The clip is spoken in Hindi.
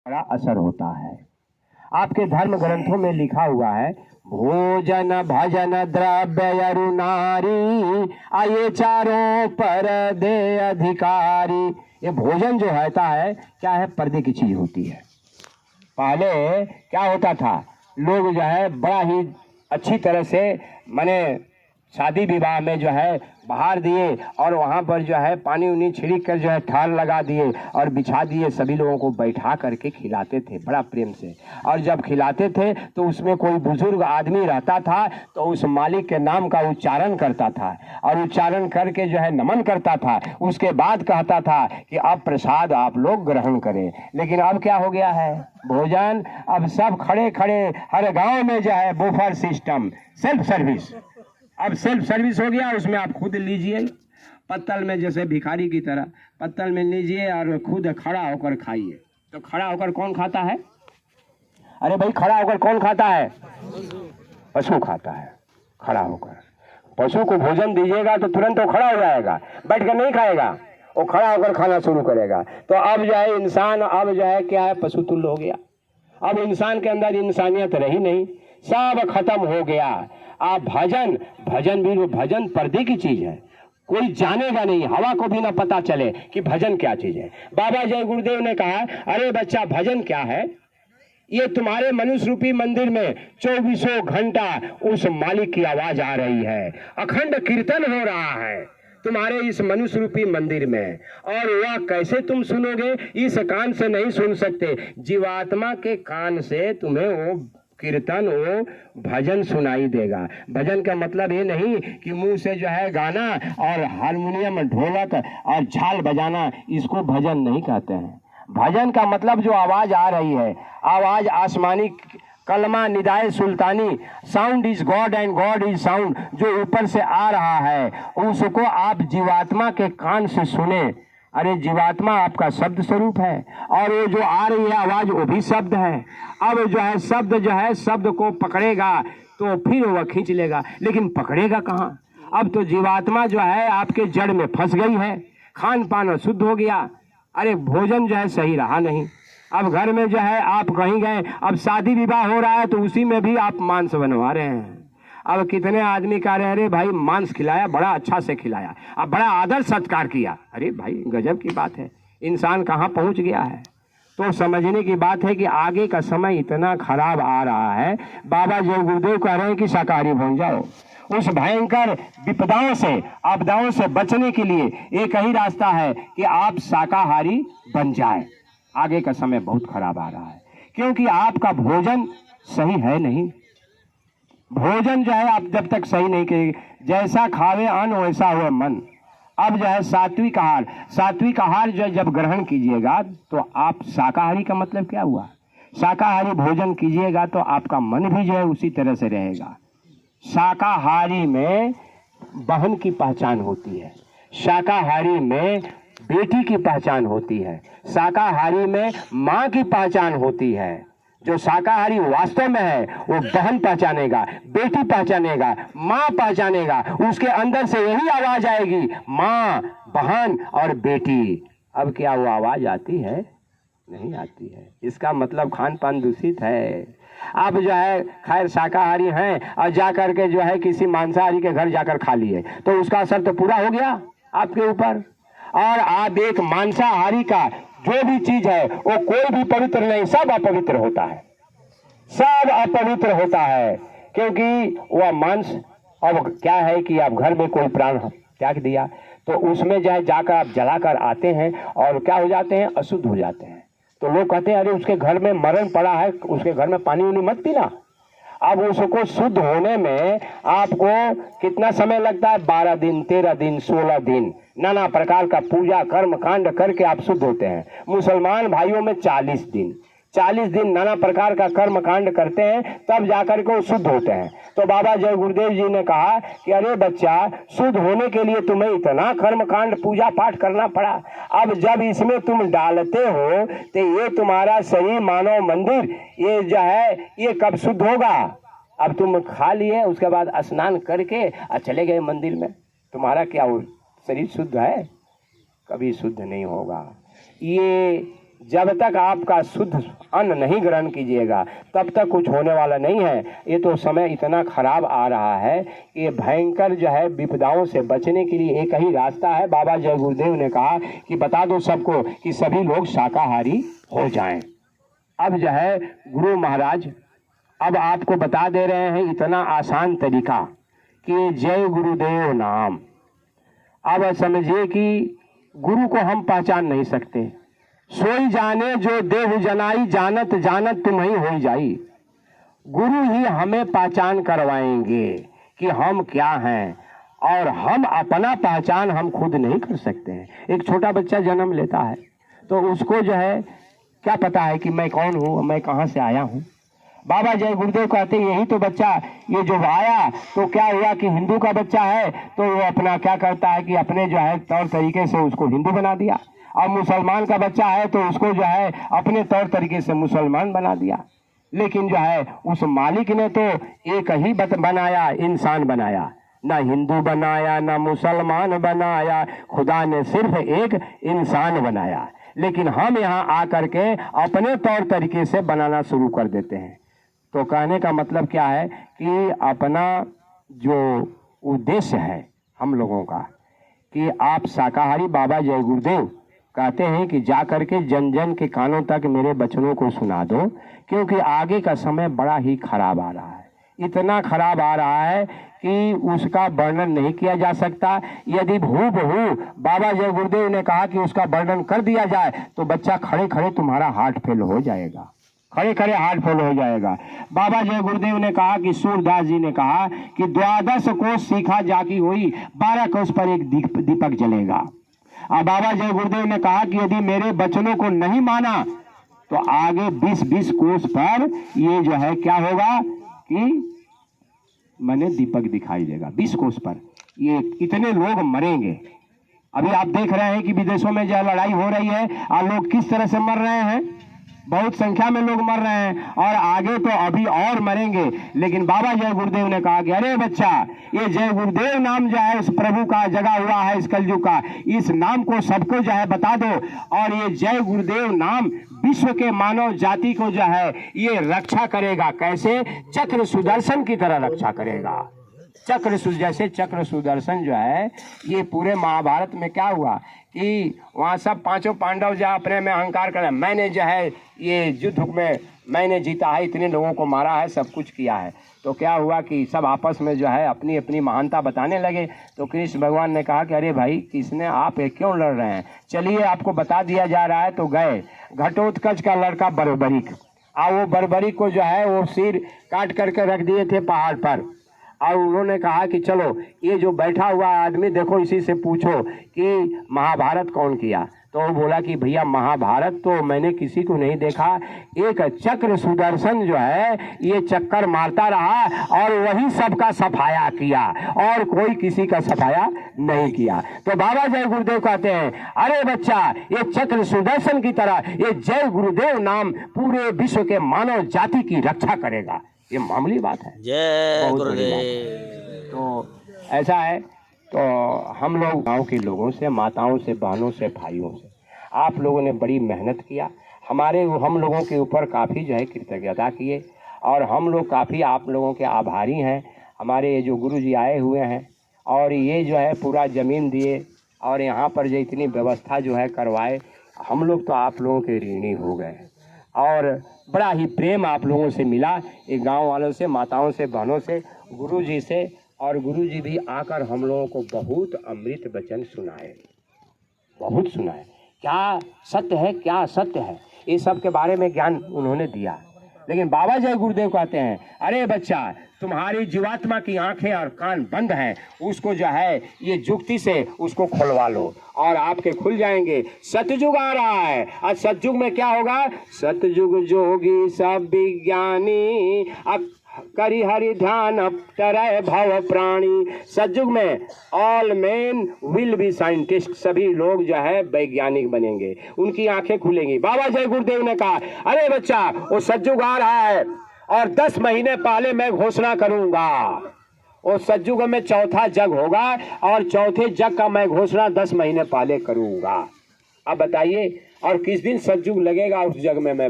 बड़ा असर होता है। आपके धर्म ग्रंथों में लिखा हुआ है, भोजन भजन द्रव्य अरु नारी आये चारों पर दे अधिकारी। ये भोजन जो होता है क्या है, पर्दे की चीज होती है। पहले क्या होता था, लोग जो है बड़ा ही अच्छी तरह से माने शादी विवाह में जो है बाहर दिए और वहाँ पर जो है पानी उनी छिड़क कर जो है थाल लगा दिए और बिछा दिए, सभी लोगों को बैठा करके खिलाते थे बड़ा प्रेम से। और जब खिलाते थे तो उसमें कोई बुजुर्ग आदमी रहता था तो उस मालिक के नाम का उच्चारण करता था और उच्चारण करके जो है नमन करता था। उसके बाद कहता था कि अब प्रसाद आप लोग ग्रहण करें। लेकिन अब क्या हो गया है, भोजन अब सब खड़े खड़े हर गाँव में जो है बुफर सिस्टम, सेल्फ सर्विस। अब सेल्फ सर्विस हो गया, उसमें आप खुद लीजिए पत्तल में, जैसे भिखारी की तरह पत्तल में लीजिए और खुद खड़ा होकर खाइए। तो खड़ा होकर कौन खाता है? अरे भाई, खड़ा होकर कौन खाता है? पशु खाता है। खड़ा होकर पशु को भोजन दीजिएगा तो तुरंत वो खड़ा हो जाएगा, बैठ कर नहीं खाएगा, वो खड़ा होकर खाना शुरू करेगा। तो अब जो है इंसान अब जो है क्या है, पशु तुल्य हो गया। अब इंसान के अंदर इंसानियत रही नहीं, सब खत्म हो गया। आप भजन भी, वो भजन पर्दे की चीज है, कोई जानेगा नहीं, हवा को भी ना पता चले कि भजन क्या चीज है। बाबा जय गुरुदेव ने कहा, अरे बच्चा भजन क्या है? ये तुम्हारे मनुष्य रूपी मंदिर में 24 घंटा उस मालिक की आवाज आ रही है, अखंड कीर्तन हो रहा है तुम्हारे इस मनुष्य रूपी मंदिर में। और वह कैसे तुम सुनोगे? इस कान से नहीं सुन सकते, जीवात्मा के कान से तुम्हें वो कीर्तन, वो भजन सुनाई देगा। भजन का मतलब ये नहीं कि मुंह से जो है गाना और हारमोनियम ढोलक और झाल बजाना, इसको भजन नहीं कहते हैं। भजन का मतलब जो आवाज आ रही है, आवाज आसमानी कलमा निदाए सुल्तानी, sound is God and God is sound, जो ऊपर से आ रहा है उसको आप जीवात्मा के कान से सुने। अरे जीवात्मा आपका शब्द स्वरूप है और वो जो आ रही है आवाज वो भी शब्द है। अब जो है शब्द जो है शब्द को पकड़ेगा तो फिर वह खींच लेगा, लेकिन पकड़ेगा कहाँ? अब तो जीवात्मा जो है आपके जड़ में फंस गई है, खान पान शुद्ध हो गया, अरे भोजन जो है सही रहा नहीं। अब घर में जो है आप कहीं गए, अब शादी विवाह हो रहा है तो उसी में भी आप मांस बनवा रहे हैं। अब कितने आदमी कह रहे हैं, अरे भाई मांस खिलाया, बड़ा अच्छा से खिलाया, अब बड़ा आदर सत्कार किया। अरे भाई गजब की बात है, इंसान कहाँ पहुंच गया है। तो समझने की बात है कि आगे का समय इतना खराब आ रहा है। बाबा जय गुरुदेव कह रहे हैं कि शाकाहारी बन जाओ। उस भयंकर विपदाओं से, आपदाओं से बचने के लिए एक ही रास्ता है कि आप शाकाहारी बन जाए। आगे का समय बहुत खराब आ रहा है क्योंकि आपका भोजन सही है नहीं। भोजन जो है आप जब तक सही नहीं करेंगे, जैसा खावे अन्न वैसा हुए मन। अब जो है सात्विक आहार जो जब ग्रहण कीजिएगा तो आप शाकाहारी का मतलब क्या हुआ? शाकाहारी भोजन कीजिएगा तो आपका मन भी जो है उसी तरह से रहेगा। शाकाहारी में बहन की पहचान होती है, शाकाहारी में बेटी की पहचान होती है, शाकाहारी में माँ की पहचान होती है। जो शाकाहारी वास्तव में है वो बहन पहचानेगा, बेटी पहचानेगा, माँ पहचानेगा, उसके अंदर से यही आवाज आएगी, माँ, बहन और बेटी। अब क्या वो आवाज आती है? नहीं आती है। इसका मतलब खान पान दूषित है। अब जो है खैर शाकाहारी हैं और जाकर के जो है किसी मांसाहारी के घर जाकर खा लिए तो उसका असर तो पूरा हो गया आपके ऊपर। और आप एक मांसाहारी का जो भी चीज है वो कोई भी पवित्र नहीं, सब अपवित्र होता है, सब अपवित्र होता है। क्योंकि वह मांस, अब क्या है कि आप घर में कोई प्राण त्याग दिया तो उसमें जो है जाकर आप जलाकर आते हैं और क्या हो जाते हैं? अशुद्ध हो जाते हैं। तो लोग कहते हैं अरे उसके घर में मरण पड़ा है, उसके घर में पानी उनी मत पीना। अब उसको शुद्ध होने में आपको कितना समय लगता है? 12 दिन, 13 दिन, 16 दिन, नाना प्रकार का पूजा कर्म कांड करके आप शुद्ध होते हैं। मुसलमान भाइयों में 40 दिन, 40 दिन नाना प्रकार का कर्म कांड करते हैं तब जाकर के वो शुद्ध होते हैं। तो बाबा जय गुरुदेव जी ने कहा कि अरे बच्चा, शुद्ध होने के लिए तुम्हें इतना कर्म कांड पूजा पाठ करना पड़ा। अब जब इसमें तुम डालते हो तो ये तुम्हारा शरीर मानव मंदिर ये जो है ये कब शुद्ध होगा? अब तुम खा लिए, उसके बाद स्नान करके चले गए मंदिर में, तुम्हारा क्या शरीर शुद्ध है? कभी शुद्ध नहीं होगा। ये जब तक आपका शुद्ध अन्न नहीं ग्रहण कीजिएगा तब तक कुछ होने वाला नहीं है। ये तो समय इतना खराब आ रहा है कि भयंकर जो है विपदाओं से बचने के लिए एक ही रास्ता है। बाबा जय गुरुदेव ने कहा कि बता दो सबको कि सभी लोग शाकाहारी हो जाएं। अब जो है गुरु महाराज अब आपको बता दे रहे हैं इतना आसान तरीका कि जय गुरुदेव नाम। अब समझिए कि गुरु को हम पहचान नहीं सकते। सोई जाने जो देह जनाई, जानत जानत तुम ही हो जाई। गुरु ही हमें पहचान करवाएंगे कि हम क्या हैं, और हम अपना पहचान हम खुद नहीं कर सकते हैं। एक छोटा बच्चा जन्म लेता है तो उसको जो है क्या पता है कि मैं कौन हूँ, मैं कहाँ से आया हूँ। बाबा जय गुरुदेव कहते हैं यही तो बच्चा ये जो आया तो क्या हुआ कि हिंदू का बच्चा है तो वो अपना क्या करता है कि अपने जो है तौर तरीके से उसको हिंदू बना दिया, और मुसलमान का बच्चा है तो उसको जो है अपने तौर तरीके से मुसलमान बना दिया। लेकिन जो है उस मालिक ने तो एक ही बनाया, इंसान बनाया, ना हिंदू बनाया ना मुसलमान बनाया, खुदा ने सिर्फ एक इंसान बनाया। लेकिन हम यहाँ आकर के अपने तौर तरीके से बनाना शुरू कर देते हैं। तो कहने का मतलब क्या है कि अपना जो उद्देश्य है हम लोगों का कि आप शाकाहारी, बाबा जय गुरुदेव कहते हैं कि जा करके जन जन के कानों तक मेरे वचनों को सुना दो, क्योंकि आगे का समय बड़ा ही खराब आ रहा है। इतना खराब आ रहा है कि उसका वर्णन नहीं किया जा सकता। यदि हूबहू बाबा जय गुरुदेव ने कहा कि उसका वर्णन कर दिया जाए तो बच्चा खड़े खड़े तुम्हारा हार्ट फेल हो जाएगा, खड़े खड़े हार्ट फेल हो जाएगा। बाबा जय गुरुदेव ने कहा कि सूरदास जी ने कहा कि 12 कोस सीखा जाकी हुई, 12 कोस पर एक दीपक जलेगा। अब बाबा जय गुरुदेव ने कहा कि यदि मेरे वचनों को नहीं माना तो आगे 20-20 कोस पर ये जो है क्या होगा कि मैंने दीपक दिखाई देगा। 20 कोस पर ये कितने लोग मरेंगे। अभी आप देख रहे हैं कि विदेशों में जो लड़ाई हो रही है और लोग किस तरह से मर रहे हैं, बहुत संख्या में लोग मर रहे हैं, और आगे तो अभी और मरेंगे। लेकिन बाबा जय गुरुदेव ने कहा कि अरे बच्चा, ये जय गुरुदेव नाम जो है उस प्रभु का जगा हुआ है इस कलयुग का, इस नाम को सबको जो है बता दो। और ये जय गुरुदेव नाम विश्व के मानव जाति को जो है ये रक्षा करेगा। कैसे? चक्र सुदर्शन की तरह रक्षा करेगा। जैसे चक्र सुदर्शन जो है ये पूरे महाभारत में क्या हुआ कि वहाँ सब पांचों पांडव जो अपने में अहंकार कर, मैंने जो है ये युद्ध में मैंने जीता है, इतने लोगों को मारा है, सब कुछ किया है। तो क्या हुआ कि सब आपस में जो है अपनी अपनी महानता बताने लगे। तो कृष्ण भगवान ने कहा कि अरे भाई किसने आप क्यों लड़ रहे हैं, चलिए आपको बता दिया जा रहा है। तो गए घटोत्कच का लड़का बर्बरिक, और वो बर्बरिक को जो है वो सिर काट करके रख दिए थे पहाड़ पर, और उन्होंने कहा कि चलो ये जो बैठा हुआ आदमी देखो इसी से पूछो कि महाभारत कौन किया। तो वो बोला कि भैया महाभारत तो मैंने किसी को नहीं देखा, एक चक्र सुदर्शन जो है ये चक्कर मारता रहा और वही सबका सफाया किया, और कोई किसी का सफाया नहीं किया। तो बाबा जय गुरुदेव कहते हैं अरे बच्चा, ये चक्र सुदर्शन की तरह ये जय गुरुदेव नाम पूरे विश्व के मानव जाति की रक्षा करेगा। ये मामूली बात है। जय गुरुदेव। तो ऐसा है, तो हम लोग गांव के लोगों से, माताओं से, बहनों से, भाइयों से, आप लोगों ने बड़ी मेहनत किया, हम लोगों के ऊपर काफ़ी जो है कृतज्ञता किए, और हम लोग काफ़ी आप लोगों के आभारी हैं। हमारे ये जो गुरु जी आए हुए हैं और ये जो है पूरा ज़मीन दिए और यहाँ पर जो इतनी व्यवस्था जो है करवाए, हम लोग तो आप लोगों के ऋणी हो गए। और बड़ा ही प्रेम आप लोगों से मिला, एक गांव वालों से, माताओं से, बहनों से, गुरुजी से, और गुरुजी भी आकर हम लोगों को बहुत अमृत वचन सुनाए, बहुत सुनाए। क्या सत्य है, क्या असत्य है, ये सब के बारे में ज्ञान उन्होंने दिया। लेकिन बाबा जय गुरुदेव कहते हैं अरे बच्चा, तुम्हारी जीवात्मा की आंखें और कान बंद हैं, उसको जो है ये जुक्ति से उसको खुलवा लो और आपके खुल जाएंगे। सतयुग आ रहा है, और सतयुग में क्या होगा? सतयुग जोगी सब विज्ञानी, अब करी हरि ध्यान तरह भव प्राणी। सतयुग में all men will be scientist, सभी लोग जो है वैज्ञानिक बनेंगे, उनकी आंखें खुलेंगी। बाबा जय गुरुदेव ने कहा अरे बच्चा, वो सतयुग आ रहा है और 10 महीने पहले मैं घोषणा करूंगा, वो सतयुग में चौथा जग होगा और चौथे जग का मैं घोषणा 10 महीने पहले करूंगा। अब बताइए, और किस दिन सतयुग लगेगा उस जग में मैं